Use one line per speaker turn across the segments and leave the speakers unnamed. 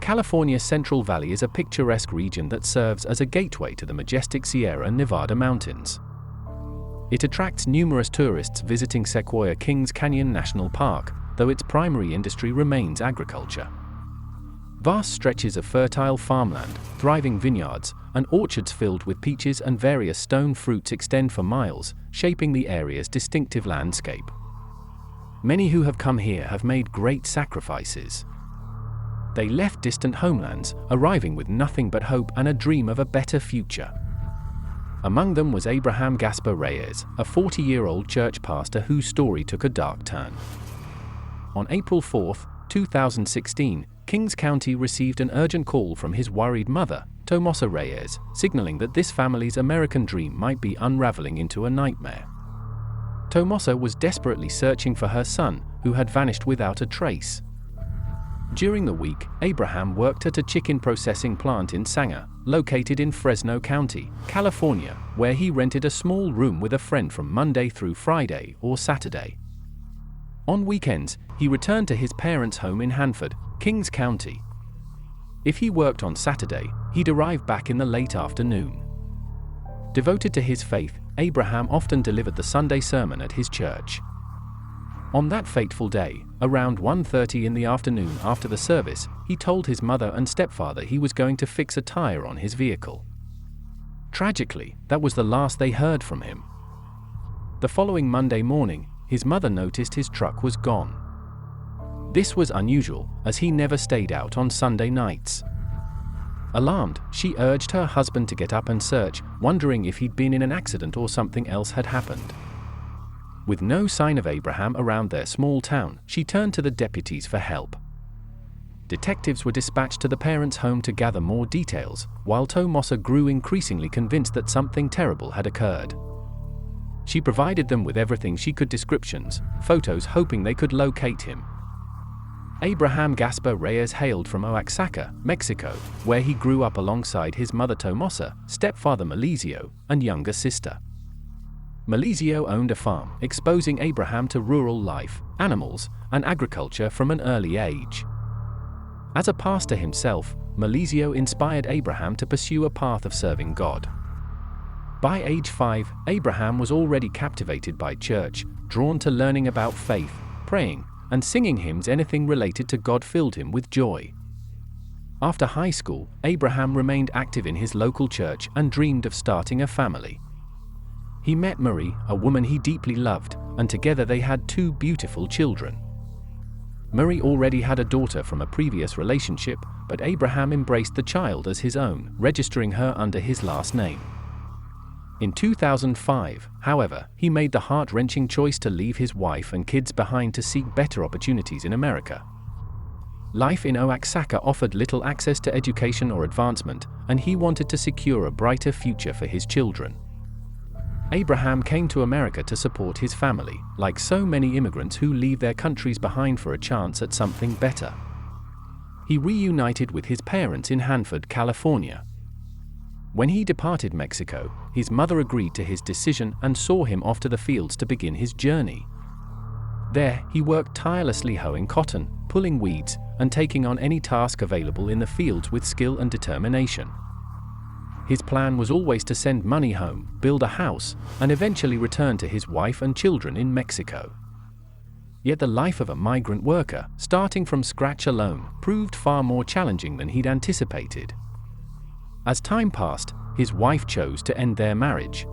California's Central Valley is a picturesque region that serves as a gateway to the majestic Sierra Nevada mountains. It attracts numerous tourists visiting Sequoia Kings Canyon National Park, though its primary industry remains agriculture. Vast stretches of fertile farmland, thriving vineyards, and orchards filled with peaches and various stone fruits extend for miles, shaping the area's distinctive landscape. Many who have come here have made great sacrifices. They left distant homelands, arriving with nothing but hope and a dream of a better future. Among them was Abraham Gaspar-Reyes, a 40-year-old church pastor whose story took a dark turn. On April 4, 2016, Kings County received an urgent call from his worried mother, Tomosa Reyes, signaling that this family's American dream might be unraveling into a nightmare. Tomosa was desperately searching for her son, who had vanished without a trace. During the week, Abraham worked at a chicken processing plant in Sanger, located in Fresno County, California, where he rented a small room with a friend from Monday through Friday or Saturday. On weekends, he returned to his parents' home in Hanford, Kings County. If he worked on Saturday, he'd arrive back in the late afternoon. Devoted to his faith, Abraham often delivered the Sunday sermon at his church. On that fateful day, around 1:30 in the afternoon after the service, he told his mother and stepfather he was going to fix a tire on his vehicle. Tragically, that was the last they heard from him. The following Monday morning, his mother noticed his truck was gone. This was unusual, as he never stayed out on Sunday nights. Alarmed, she urged her husband to get up and search, wondering if he'd been in an accident or something else had happened. With no sign of Abraham around their small town, she turned to the deputies for help. Detectives were dispatched to the parents' home to gather more details, while Tomosa grew increasingly convinced that something terrible had occurred. She provided them with everything she could: descriptions, photos, hoping they could locate him. Abraham Gaspar-Reyes hailed from Oaxaca, Mexico, where he grew up alongside his mother Tomosa, stepfather Melizio, and younger sister. Melizio owned a farm, exposing Abraham to rural life, animals, and agriculture from an early age. As a pastor himself, Melizio inspired Abraham to pursue a path of serving God. By age 5, Abraham was already captivated by church, drawn to learning about faith, praying, and singing hymns. Anything related to God filled him with joy. After high school, Abraham remained active in his local church and dreamed of starting a family. He met Marie, a woman he deeply loved, and together they had 2 beautiful children. Marie already had a daughter from a previous relationship, but Abraham embraced the child as his own, registering her under his last name. In 2005, however, he made the heart-wrenching choice to leave his wife and kids behind to seek better opportunities in America. Life in Oaxaca offered little access to education or advancement, and he wanted to secure a brighter future for his children. Abraham came to America to support his family, like so many immigrants who leave their countries behind for a chance at something better. He reunited with his parents in Hanford, California. When he departed Mexico, his mother agreed to his decision and saw him off to the fields to begin his journey. There, he worked tirelessly hoeing cotton, pulling weeds, and taking on any task available in the fields with skill and determination. His plan was always to send money home, build a house, and eventually return to his wife and children in Mexico. Yet the life of a migrant worker, starting from scratch alone, proved far more challenging than he'd anticipated. As time passed, his wife chose to end their marriage.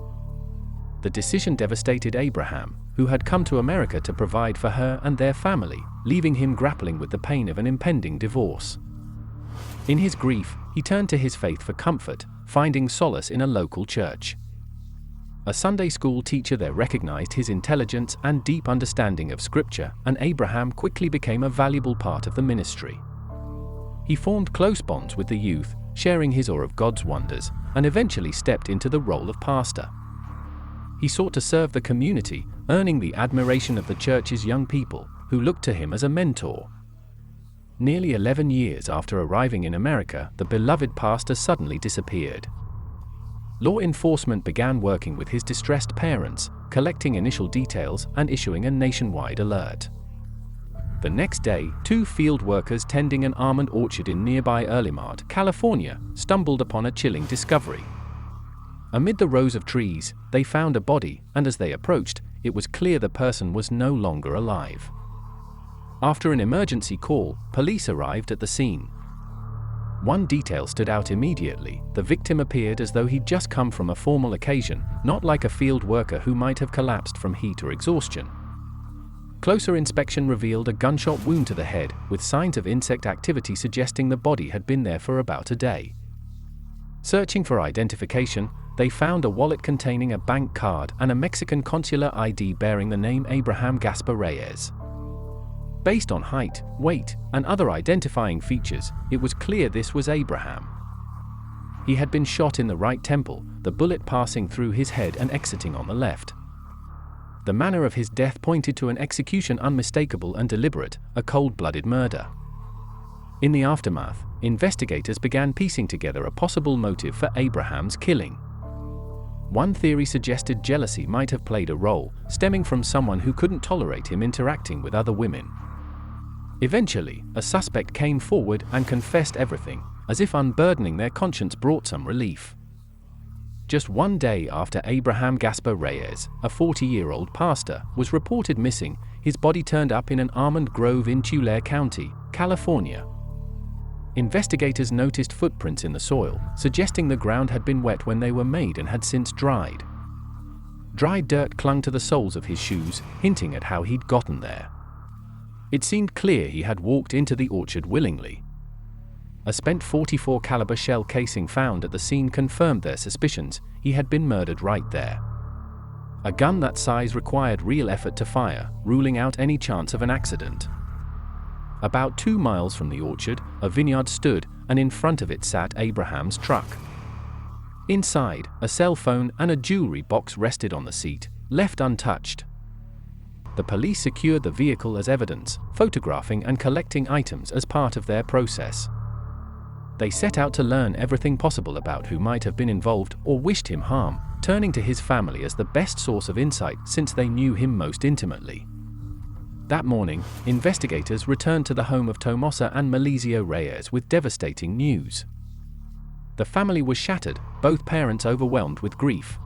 The decision devastated Abraham, who had come to America to provide for her and their family, leaving him grappling with the pain of an impending divorce. In his grief, he turned to his faith for comfort, finding solace in a local church. A Sunday school teacher there recognized his intelligence and deep understanding of Scripture, and Abraham quickly became a valuable part of the ministry. He formed close bonds with the youth, sharing his awe of God's wonders, and eventually stepped into the role of pastor. He sought to serve the community, earning the admiration of the church's young people, who looked to him as a mentor. Nearly 11 years after arriving in America, the beloved pastor suddenly disappeared. Law enforcement began working with his distressed parents, collecting initial details and issuing a nationwide alert. The next day, 2 field workers tending an almond orchard in nearby Earlimart, California, stumbled upon a chilling discovery. Amid the rows of trees, they found a body, and as they approached, it was clear the person was no longer alive. After an emergency call, police arrived at the scene. One detail stood out immediately: the victim appeared as though he'd just come from a formal occasion, not like a field worker who might have collapsed from heat or exhaustion. Closer inspection revealed a gunshot wound to the head, with signs of insect activity suggesting the body had been there for about a day. Searching for identification, they found a wallet containing a bank card and a Mexican consular ID bearing the name Abraham Gaspar-Reyes. Based on height, weight, and other identifying features, it was clear this was Abraham. He had been shot in the right temple, the bullet passing through his head and exiting on the left. The manner of his death pointed to an execution unmistakable and deliberate, a cold-blooded murder. In the aftermath, investigators began piecing together a possible motive for Abraham's killing. One theory suggested jealousy might have played a role, stemming from someone who couldn't tolerate him interacting with other women. Eventually, a suspect came forward and confessed everything, as if unburdening their conscience brought some relief. Just one day after Abraham Gaspar-Reyes, a 40-year-old pastor, was reported missing, his body turned up in an almond grove in Tulare County, California. Investigators noticed footprints in the soil, suggesting the ground had been wet when they were made and had since dried. Dry dirt clung to the soles of his shoes, hinting at how he'd gotten there. It seemed clear he had walked into the orchard willingly. A spent .44 caliber shell casing found at the scene confirmed their suspicions: he had been murdered right there. A gun that size required real effort to fire, ruling out any chance of an accident. About 2 miles from the orchard, a vineyard stood, and in front of it sat Abraham's truck. Inside, a cell phone and a jewelry box rested on the seat, left untouched. The police secured the vehicle as evidence, photographing and collecting items as part of their process. They set out to learn everything possible about who might have been involved or wished him harm, turning to his family as the best source of insight since they knew him most intimately. That morning, investigators returned to the home of Tomosa and Angelita Reyes with devastating news. The family was shattered, both parents overwhelmed with grief.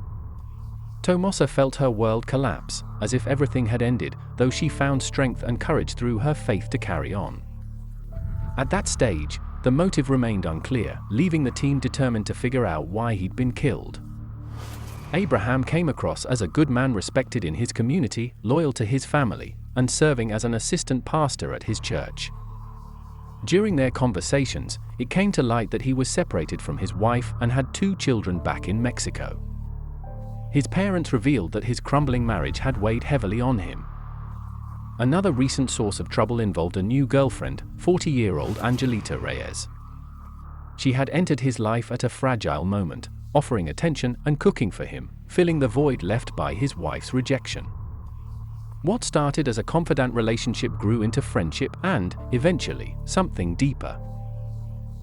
Tomosa felt her world collapse, as if everything had ended, though she found strength and courage through her faith to carry on. At that stage, the motive remained unclear, leaving the team determined to figure out why he'd been killed. Abraham came across as a good man respected in his community, loyal to his family, and serving as an assistant pastor at his church. During their conversations, it came to light that he was separated from his wife and had 2 children back in Mexico. His parents revealed that his crumbling marriage had weighed heavily on him. Another recent source of trouble involved a new girlfriend, 40-year-old Angelita Reyes. She had entered his life at a fragile moment, offering attention and cooking for him, filling the void left by his wife's rejection. What started as a confidant relationship grew into friendship and, eventually, something deeper.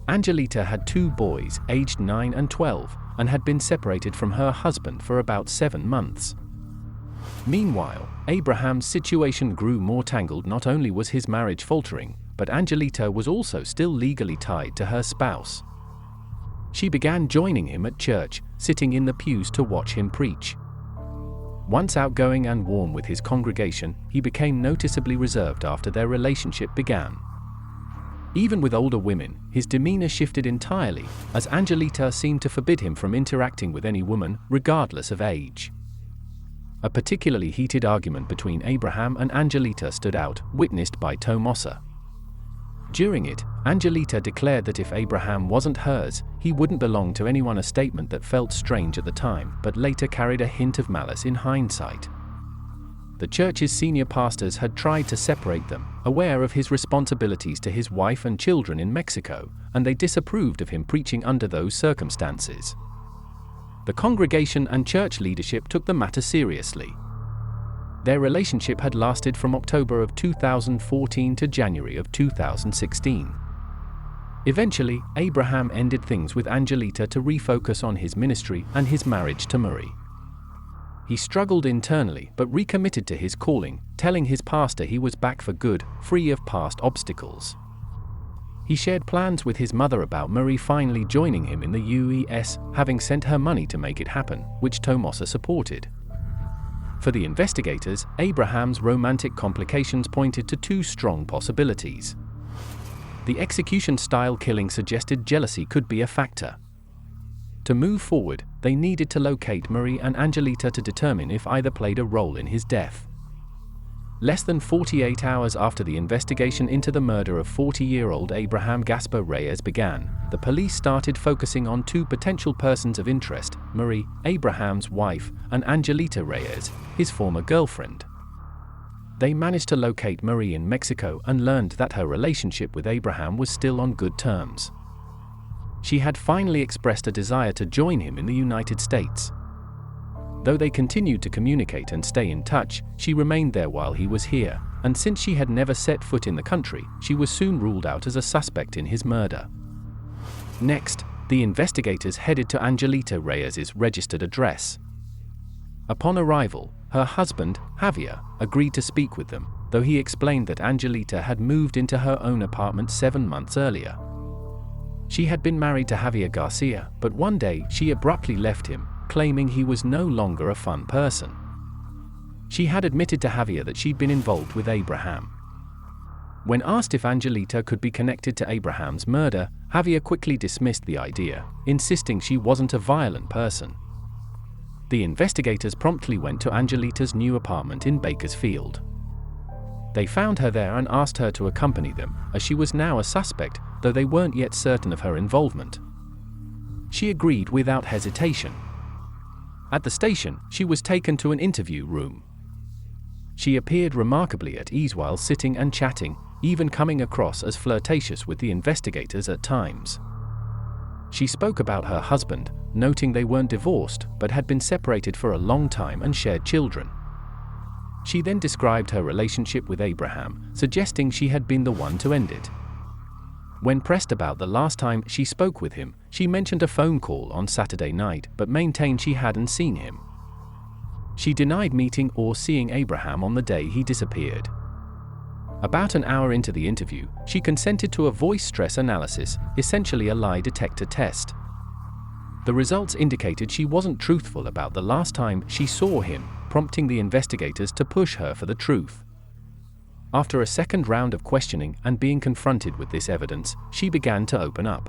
Angelita had 2 boys, aged 9 and 12, and had been separated from her husband for about 7 months. Meanwhile, Abraham's situation grew more tangled. Not only was his marriage faltering, but Angelita was also still legally tied to her spouse. She began joining him at church, sitting in the pews to watch him preach. Once outgoing and warm with his congregation, he became noticeably reserved after their relationship began. Even with older women, his demeanor shifted entirely, as Angelita seemed to forbid him from interacting with any woman, regardless of age. A particularly heated argument between Abraham and Angelita stood out, witnessed by Tomosa. During it, Angelita declared that if Abraham wasn't hers, he wouldn't belong to anyone, a statement that felt strange at the time, but later carried a hint of malice in hindsight. The church's senior pastors had tried to separate them, aware of his responsibilities to his wife and children in Mexico, and they disapproved of him preaching under those circumstances. The congregation and church leadership took the matter seriously. Their relationship had lasted from October of 2014 to January of 2016. Eventually, Abraham ended things with Angelita to refocus on his ministry and his marriage to Marie. He struggled internally but recommitted to his calling, telling his pastor he was back for good, free of past obstacles. He shared plans with his mother about Marie finally joining him in the U.S., having sent her money to make it happen, which Tomosa supported. For the investigators, Abraham's romantic complications pointed to two strong possibilities. The execution-style killing suggested jealousy could be a factor. To move forward, they needed to locate Marie and Angelita to determine if either played a role in his death. Less than 48 hours after the investigation into the murder of 40-year-old Abraham Gaspar-Reyes began, the police started focusing on two potential persons of interest: Marie, Abraham's wife, and Angelita Reyes, his former girlfriend. They managed to locate Marie in Mexico and learned that her relationship with Abraham was still on good terms. She had finally expressed a desire to join him in the United States. Though they continued to communicate and stay in touch, she remained there while he was here, and since she had never set foot in the country, she was soon ruled out as a suspect in his murder. Next, the investigators headed to Angelita Reyes' registered address. Upon arrival, her husband, Javier, agreed to speak with them, though he explained that Angelita had moved into her own apartment 7 months earlier. She had been married to Javier Garcia, but one day she abruptly left him, claiming he was no longer a fun person. She had admitted to Javier that she'd been involved with Abraham. When asked if Angelita could be connected to Abraham's murder, Javier quickly dismissed the idea, insisting she wasn't a violent person. The investigators promptly went to Angelita's new apartment in Bakersfield. They found her there and asked her to accompany them, as she was now a suspect, though they weren't yet certain of her involvement. She agreed without hesitation. At the station, she was taken to an interview room. She appeared remarkably at ease while sitting and chatting, even coming across as flirtatious with the investigators at times. She spoke about her husband, noting they weren't divorced but had been separated for a long time and shared children. She then described her relationship with Abraham, suggesting she had been the one to end it. When pressed about the last time she spoke with him, she mentioned a phone call on Saturday night but maintained she hadn't seen him. She denied meeting or seeing Abraham on the day he disappeared. About an hour into the interview, she consented to a voice stress analysis, essentially a lie detector test. The results indicated she wasn't truthful about the last time she saw him, prompting the investigators to push her for the truth. After a second round of questioning and being confronted with this evidence, she began to open up.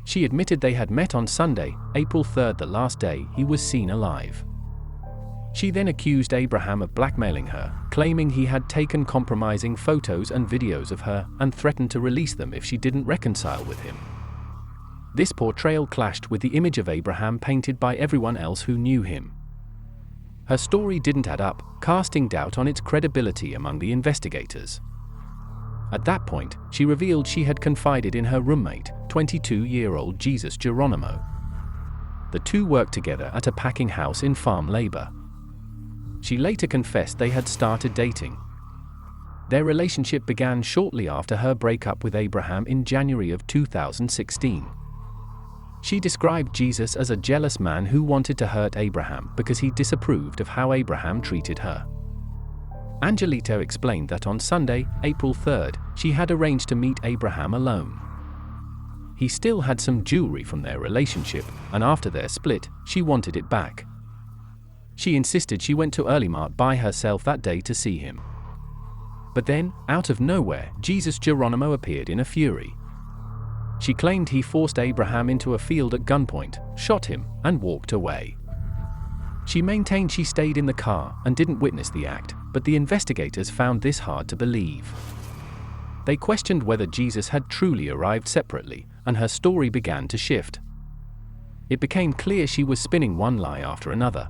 She admitted they had met on Sunday, April 3rd, the last day he was seen alive. She then accused Abraham of blackmailing her, claiming he had taken compromising photos and videos of her and threatened to release them if she didn't reconcile with him. This portrayal clashed with the image of Abraham painted by everyone else who knew him. Her story didn't add up, casting doubt on its credibility among the investigators. At that point, she revealed she had confided in her roommate, 22-year-old Jesus Geronimo. The two worked together at a packing house in farm labor. She later confessed they had started dating. Their relationship began shortly after her breakup with Abraham in January of 2016. She described Jesus as a jealous man who wanted to hurt Abraham because he disapproved of how Abraham treated her. Angelita explained that on Sunday, April 3rd, she had arranged to meet Abraham alone. He still had some jewelry from their relationship, and after their split, she wanted it back. She insisted she went to Early Mart by herself that day to see him. But then, out of nowhere, Jesus Geronimo appeared in a fury. She claimed he forced Abraham into a field at gunpoint, shot him, and walked away. She maintained she stayed in the car and didn't witness the act, but the investigators found this hard to believe. They questioned whether Jesus had truly arrived separately, and her story began to shift. It became clear she was spinning one lie after another.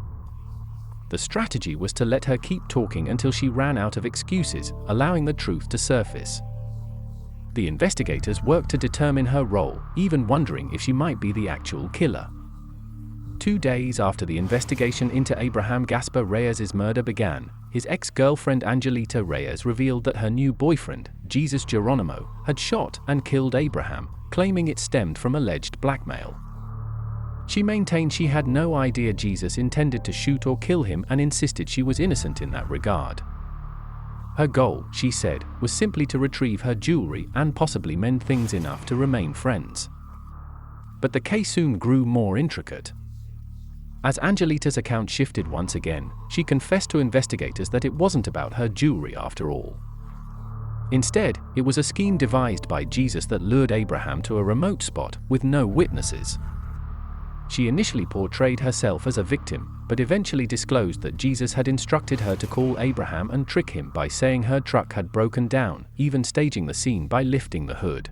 The strategy was to let her keep talking until she ran out of excuses, allowing the truth to surface. The investigators worked to determine her role, even wondering if she might be the actual killer. 2 days after the investigation into Abraham Gaspar-Reyes' murder began, his ex-girlfriend Angelita Reyes revealed that her new boyfriend, Jesus Geronimo, had shot and killed Abraham, claiming it stemmed from alleged blackmail. She maintained she had no idea Jesus intended to shoot or kill him and insisted she was innocent in that regard. Her goal, she said, was simply to retrieve her jewelry and possibly mend things enough to remain friends. But the case soon grew more intricate. As Angelita's account shifted once again, she confessed to investigators that it wasn't about her jewelry after all. Instead, it was a scheme devised by Jesus that lured Abraham to a remote spot with no witnesses. She initially portrayed herself as a victim, but eventually disclosed that Jesus had instructed her to call Abraham and trick him by saying her truck had broken down, even staging the scene by lifting the hood.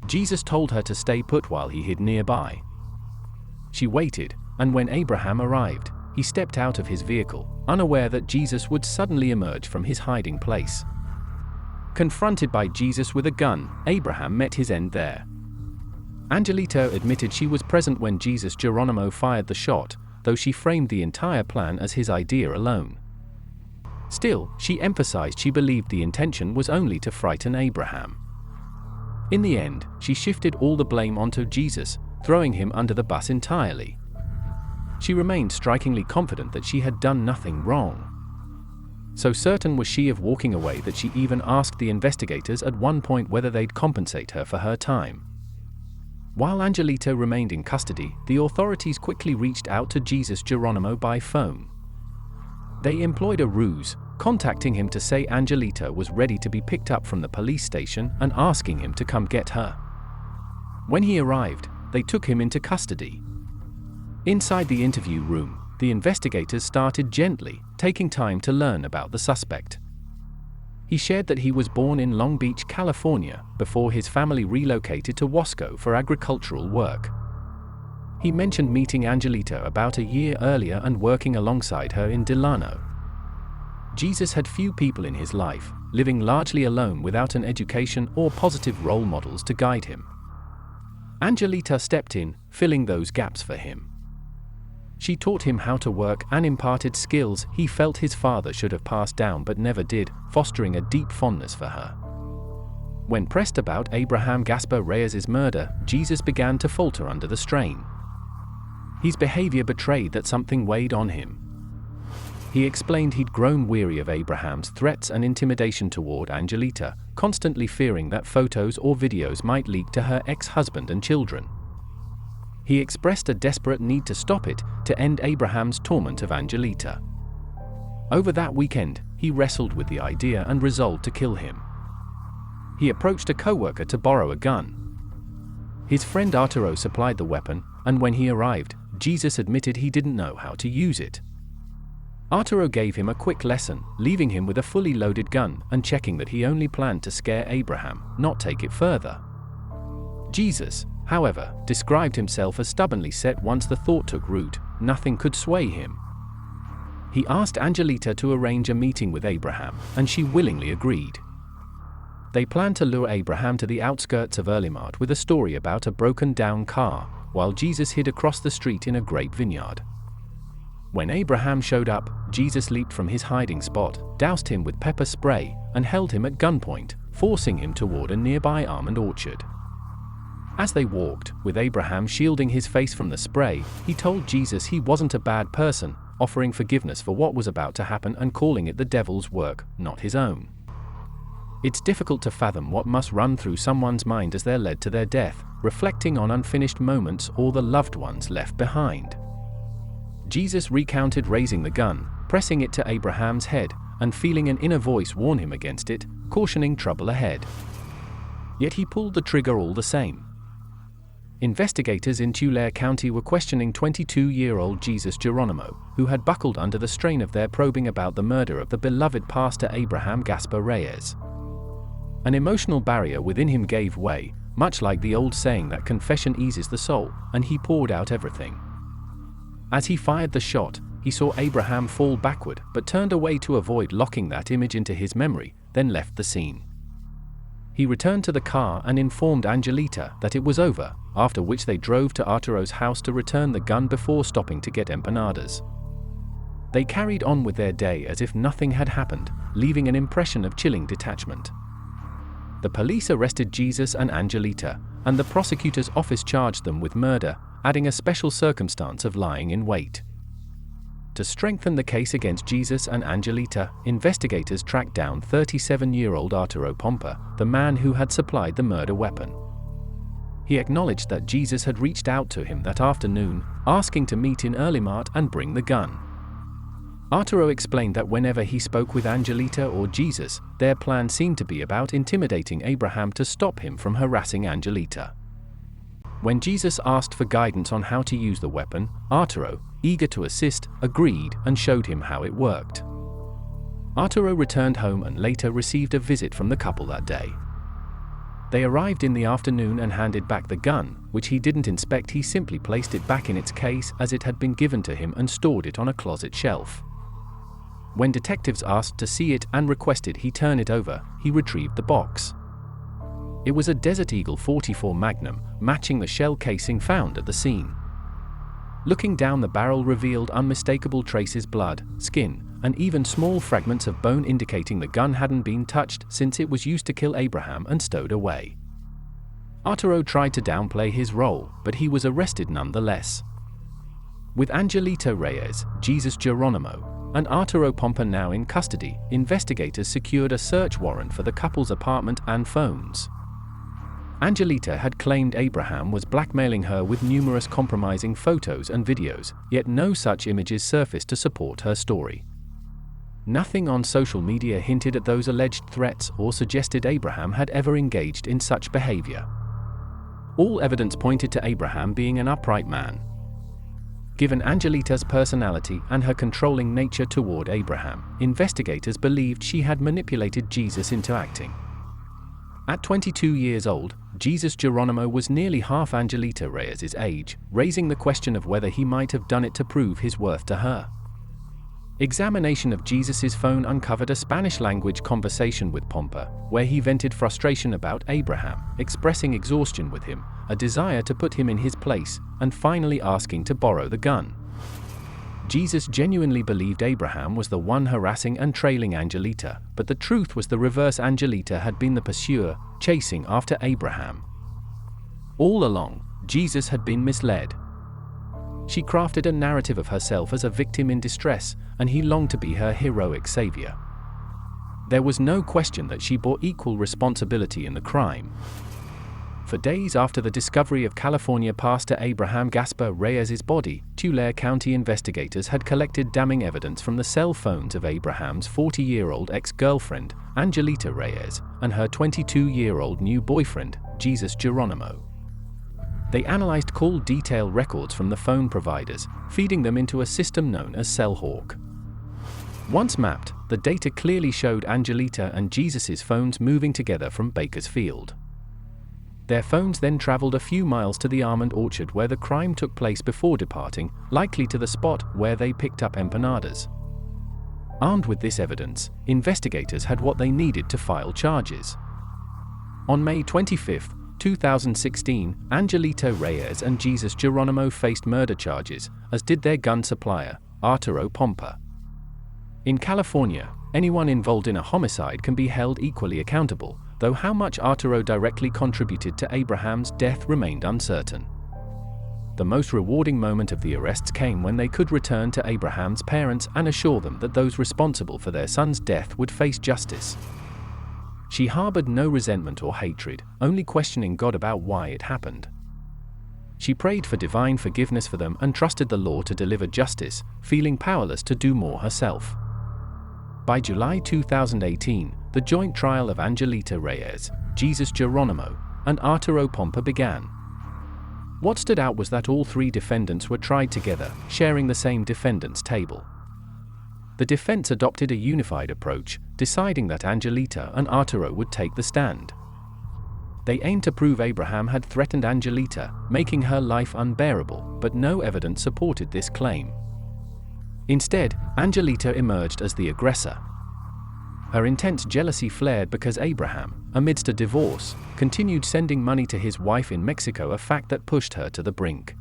Jesus told her to stay put while he hid nearby. She waited, and when Abraham arrived, he stepped out of his vehicle, unaware that Jesus would suddenly emerge from his hiding place. Confronted by Jesus with a gun, Abraham met his end there. Angelita admitted she was present when Jesus Geronimo fired the shot, though she framed the entire plan as his idea alone. Still, she emphasized she believed the intention was only to frighten Abraham. In the end, she shifted all the blame onto Jesus, throwing him under the bus entirely. She remained strikingly confident that she had done nothing wrong. So certain was she of walking away that she even asked the investigators at one point whether they'd compensate her for her time. While Angelita remained in custody, the authorities quickly reached out to Jesus Geronimo by phone. They employed a ruse, contacting him to say Angelita was ready to be picked up from the police station and asking him to come get her. When he arrived, they took him into custody. Inside the interview room, the investigators started gently, taking time to learn about the suspect. He shared that he was born in Long Beach, California, before his family relocated to Wasco for agricultural work. He mentioned meeting Angelita about a year earlier and working alongside her in Delano. Jesus had few people in his life, living largely alone without an education or positive role models to guide him. Angelita stepped in, filling those gaps for him. She taught him how to work and imparted skills he felt his father should have passed down but never did, fostering a deep fondness for her. When pressed about Abraham Gaspar-Reyes' murder, Jesus began to falter under the strain. His behavior betrayed that something weighed on him. He explained he'd grown weary of Abraham's threats and intimidation toward Angelita, constantly fearing that photos or videos might leak to her ex-husband and children. He expressed a desperate need to stop it, to end Abraham's torment of Angelita. Over that weekend, he wrestled with the idea and resolved to kill him. He approached a co-worker to borrow a gun. His friend Arturo supplied the weapon, and when he arrived, Jesus admitted he didn't know how to use it. Arturo gave him a quick lesson, leaving him with a fully loaded gun and checking that he only planned to scare Abraham, not take it further. Jesus, however, described himself as stubbornly set once the thought took root. Nothing could sway him. He asked Angelita to arrange a meeting with Abraham, and she willingly agreed. They planned to lure Abraham to the outskirts of Earlimart with a story about a broken-down car, while Jesus hid across the street in a grape vineyard. When Abraham showed up, Jesus leaped from his hiding spot, doused him with pepper spray, and held him at gunpoint, forcing him toward a nearby almond orchard. As they walked, with Abraham shielding his face from the spray, he told Jesus he wasn't a bad person, offering forgiveness for what was about to happen and calling it the devil's work, not his own. It's difficult to fathom what must run through someone's mind as they're led to their death, reflecting on unfinished moments or the loved ones left behind. Jesus recounted raising the gun, pressing it to Abraham's head, and feeling an inner voice warn him against it, cautioning trouble ahead. Yet he pulled the trigger all the same. Investigators in Tulare County were questioning 22-year-old Jesus Geronimo, who had buckled under the strain of their probing about the murder of the beloved pastor Abraham Gaspar-Reyes. An emotional barrier within him gave way, much like the old saying that confession eases the soul, and he poured out everything. As he fired the shot, he saw Abraham fall backward but turned away to avoid locking that image into his memory, then left the scene. He returned to the car and informed Angelita that it was over, after which they drove to Arturo's house to return the gun before stopping to get empanadas. They carried on with their day as if nothing had happened, leaving an impression of chilling detachment. The police arrested Jesus and Angelita, and the prosecutor's office charged them with murder, adding a special circumstance of lying in wait. To strengthen the case against Jesus and Angelita, investigators tracked down 37-year-old Arturo Pompa, the man who had supplied the murder weapon. He acknowledged that Jesus had reached out to him that afternoon, asking to meet in Early-Mart and bring the gun. Arturo explained that whenever he spoke with Angelita or Jesus, their plan seemed to be about intimidating Abraham to stop him from harassing Angelita. When Jesus asked for guidance on how to use the weapon, Arturo, eager to assist, agreed and showed him how it worked. Arturo returned home and later received a visit from the couple that day. They arrived in the afternoon and handed back the gun, which he didn't inspect. He simply placed it back in its case as it had been given to him and stored it on a closet shelf. When detectives asked to see it and requested he turn it over, he retrieved the box. It was a Desert Eagle 44 Magnum, matching the shell casing found at the scene. Looking down the barrel revealed unmistakable traces: blood, skin, and even small fragments of bone, indicating the gun hadn't been touched since it was used to kill Abraham and stowed away. Arturo tried to downplay his role, but he was arrested nonetheless. With Angelita Reyes, Jesus Geronimo, and Arturo Pompa now in custody, investigators secured a search warrant for the couple's apartment and phones. Angelita had claimed Abraham was blackmailing her with numerous compromising photos and videos, yet no such images surfaced to support her story. Nothing on social media hinted at those alleged threats or suggested Abraham had ever engaged in such behavior. All evidence pointed to Abraham being an upright man. Given Angelita's personality and her controlling nature toward Abraham, investigators believed she had manipulated Jesus into acting. At 22 years old, Jesus Geronimo was nearly half Angelita Reyes' age, raising the question of whether he might have done it to prove his worth to her. Examination of Jesus' phone uncovered a Spanish-language conversation with Pompa, where he vented frustration about Abraham, expressing exhaustion with him, a desire to put him in his place, and finally asking to borrow the gun. Jesus genuinely believed Abraham was the one harassing and trailing Angelita, but the truth was the reverse. Angelita had been the pursuer, chasing after Abraham. All along, Jesus had been misled. She crafted a narrative of herself as a victim in distress, and he longed to be her heroic savior. There was no question that she bore equal responsibility in the crime. For days after the discovery of California pastor Abraham Gaspar-Reyes' body, Tulare County investigators had collected damning evidence from the cell phones of Abraham's 40-year-old ex-girlfriend, Angelita Reyes, and her 22-year-old new boyfriend, Jesus Geronimo. They analyzed call detail records from the phone providers, feeding them into a system known as CellHawk. Once mapped, the data clearly showed Angelita and Jesus' phones moving together from Bakersfield. Their phones then traveled a few miles to the almond orchard where the crime took place before departing, likely to the spot where they picked up empanadas. Armed with this evidence, investigators had what they needed to file charges. On May 25, 2016, Angelita Reyes and Jesus Geronimo faced murder charges, as did their gun supplier, Arturo Pompa. In California, anyone involved in a homicide can be held equally accountable, though how much Arturo directly contributed to Abraham's death remained uncertain. The most rewarding moment of the arrests came when they could return to Abraham's parents and assure them that those responsible for their son's death would face justice. She harbored no resentment or hatred, only questioning God about why it happened. She prayed for divine forgiveness for them and trusted the law to deliver justice, feeling powerless to do more herself. By July 2018, the joint trial of Angelita Reyes, Jesus Geronimo, and Arturo Pompa began. What stood out was that all three defendants were tried together, sharing the same defendant's table. The defense adopted a unified approach, deciding that Angelita and Arturo would take the stand. They aimed to prove Abraham had threatened Angelita, making her life unbearable, but no evidence supported this claim. Instead, Angelita emerged as the aggressor. Her intense jealousy flared because Abraham, amidst a divorce, continued sending money to his wife in Mexico, a fact that pushed her to the brink.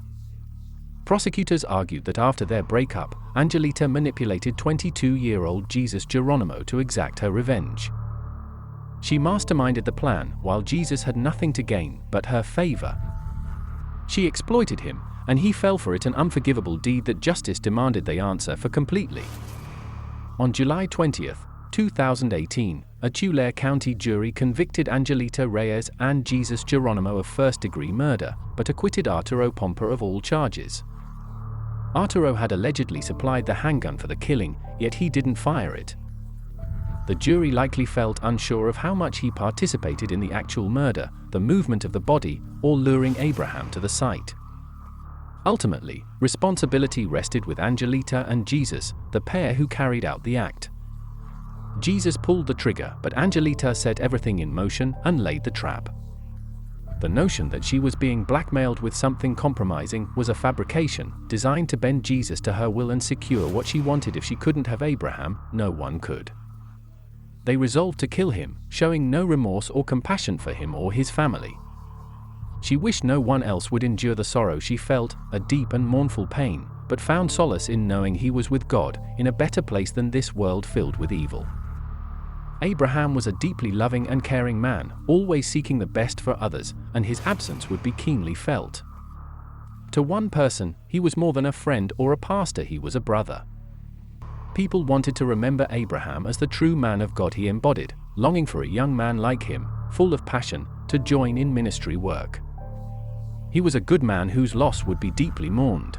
Prosecutors argued that after their breakup, Angelita manipulated 22-year-old Jesus Geronimo to exact her revenge. She masterminded the plan, while Jesus had nothing to gain but her favor. She exploited him, and he fell for it, an unforgivable deed that justice demanded they answer for completely. On July 20, 2018, a Tulare County jury convicted Angelita Reyes and Jesus Geronimo of first-degree murder, but acquitted Arturo Pompa of all charges. Arturo had allegedly supplied the handgun for the killing, yet he didn't fire it. The jury likely felt unsure of how much he participated in the actual murder, the movement of the body, or luring Abraham to the site. Ultimately, responsibility rested with Angelita and Jesus, the pair who carried out the act. Jesus pulled the trigger, but Angelita set everything in motion and laid the trap. The notion that she was being blackmailed with something compromising was a fabrication, designed to bend Jesus to her will and secure what she wanted. If she couldn't have Abraham, no one could. They resolved to kill him, showing no remorse or compassion for him or his family. She wished no one else would endure the sorrow she felt, a deep and mournful pain, but found solace in knowing he was with God, in a better place than this world filled with evil. Abraham was a deeply loving and caring man, always seeking the best for others, and his absence would be keenly felt. To one person, he was more than a friend or a pastor, he was a brother. People wanted to remember Abraham as the true man of God he embodied, longing for a young man like him, full of passion, to join in ministry work. He was a good man whose loss would be deeply mourned.